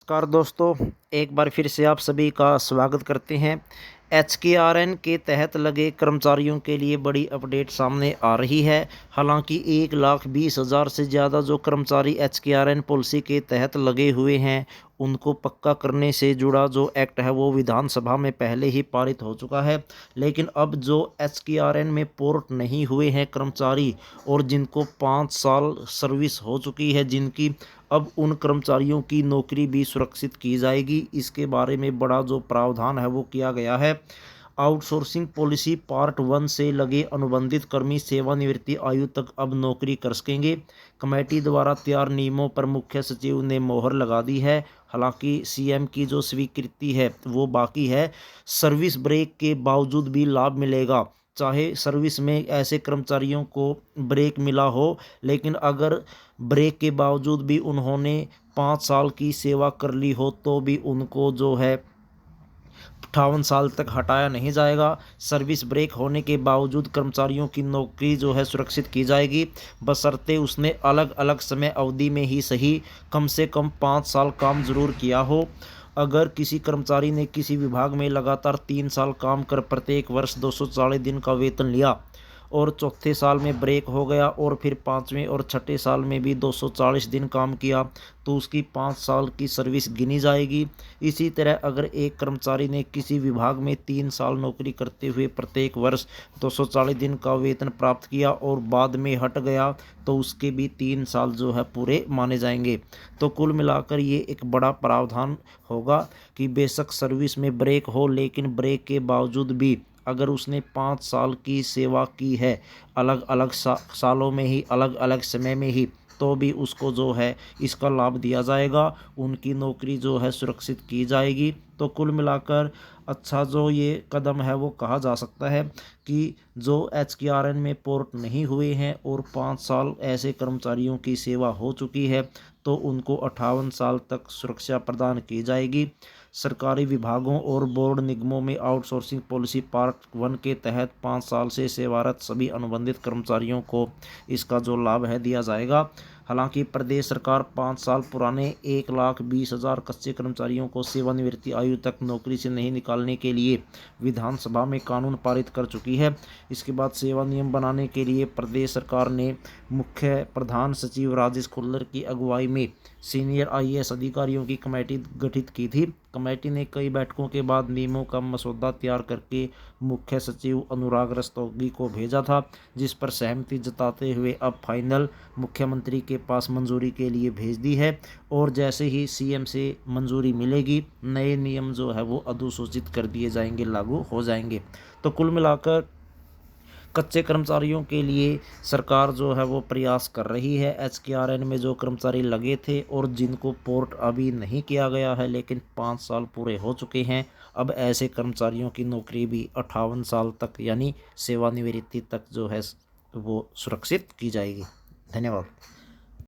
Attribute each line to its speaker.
Speaker 1: नमस्कार दोस्तों, एक बार फिर से आप सभी का स्वागत करते हैं। एचकेआरएन के तहत लगे कर्मचारियों के लिए बड़ी अपडेट सामने आ रही है। हालांकि 1,20,000 से ज़्यादा जो कर्मचारी एचकेआरएन पॉलिसी के तहत लगे हुए हैं, उनको पक्का करने से जुड़ा जो एक्ट है वो विधानसभा में पहले ही पारित हो चुका है। लेकिन अब जो एचकेआरएन में पोर्ट नहीं हुए हैं कर्मचारी और जिनको 5 साल सर्विस हो चुकी है जिनकी, अब उन कर्मचारियों की नौकरी भी सुरक्षित की जाएगी। इसके बारे में बड़ा जो प्रावधान है वो किया गया है। आउटसोर्सिंग पॉलिसी पार्ट 1 से लगे अनुबंधित कर्मी सेवानिवृत्ति आयु तक अब नौकरी कर सकेंगे। कमेटी द्वारा तैयार नियमों पर मुख्य सचिव ने मोहर लगा दी है। हालांकि सीएम की जो स्वीकृति है वो बाकी है। सर्विस ब्रेक के बावजूद भी लाभ मिलेगा। चाहे सर्विस में ऐसे कर्मचारियों को ब्रेक मिला हो, लेकिन अगर ब्रेक के बावजूद भी उन्होंने 5 साल की सेवा कर ली हो तो भी उनको जो है 58 साल तक हटाया नहीं जाएगा। सर्विस ब्रेक होने के बावजूद कर्मचारियों की नौकरी जो है सुरक्षित की जाएगी, बशर्ते उसने अलग अलग समय अवधि में ही सही कम से कम 5 साल काम जरूर किया हो। अगर किसी कर्मचारी ने किसी विभाग में लगातार 3 साल काम कर प्रत्येक वर्ष 240 दिन का वेतन लिया और चौथे साल में ब्रेक हो गया और फिर पाँचवें और छठे साल में भी 240 दिन काम किया, तो उसकी 5 साल की सर्विस गिनी जाएगी। इसी तरह अगर एक कर्मचारी ने किसी विभाग में 3 साल नौकरी करते हुए प्रत्येक वर्ष 240 दिन का वेतन प्राप्त किया और बाद में हट गया, तो उसके भी 3 साल जो है पूरे माने जाएंगे। तो कुल मिलाकर ये एक बड़ा प्रावधान होगा कि बेशक सर्विस में ब्रेक हो, लेकिन ब्रेक के बावजूद भी अगर उसने 5 साल की सेवा की है अलग अलग सालों में ही, अलग अलग समय में ही, तो भी उसको जो है इसका लाभ दिया जाएगा। उनकी नौकरी जो है सुरक्षित की जाएगी। तो कुल मिलाकर अच्छा जो ये कदम है वो कहा जा सकता है कि जो एचकेआरएन में पोर्ट नहीं हुए हैं और 5 साल ऐसे कर्मचारियों की सेवा हो चुकी है, तो उनको 58 साल तक सुरक्षा प्रदान की जाएगी। सरकारी विभागों और बोर्ड निगमों में आउटसोर्सिंग पॉलिसी पार्ट 1 के तहत 5 साल से सेवारत सभी अनुबंधित कर्मचारियों को इसका जो लाभ है दिया जाएगा। हालांकि प्रदेश सरकार 5 साल पुराने 1,20,000 कच्चे कर्मचारियों को सेवानिवृत्ति आयु तक नौकरी से नहीं निकालने के लिए विधानसभा में कानून पारित कर चुकी है। इसके बाद सेवा नियम बनाने के लिए प्रदेश सरकार ने मुख्य प्रधान सचिव राजेश खुल्लर की अगुवाई में सीनियर आईएएस अधिकारियों की कमेटी गठित की थी। कमेटी ने कई बैठकों के बाद नियमों का मसौदा तैयार करके मुख्य सचिव अनुराग रस्तोगी को भेजा था, जिस पर सहमति जताते हुए अब फाइनल मुख्यमंत्री के पास मंजूरी के लिए भेज दी है। और जैसे ही सीएम से मंजूरी मिलेगी, नए नियम जो है वो अधिसूचित कर दिए जाएंगे, लागू हो जाएंगे। तो कुल मिलाकर कच्चे कर्मचारियों के लिए सरकार जो है वो प्रयास कर रही है। एचकेआरएन में जो कर्मचारी लगे थे और जिनको पोर्ट अभी नहीं किया गया है लेकिन 5 साल पूरे हो चुके हैं, अब ऐसे कर्मचारियों की नौकरी भी 58 साल तक यानी सेवानिवृत्ति तक जो है वो सुरक्षित की जाएगी। धन्यवाद।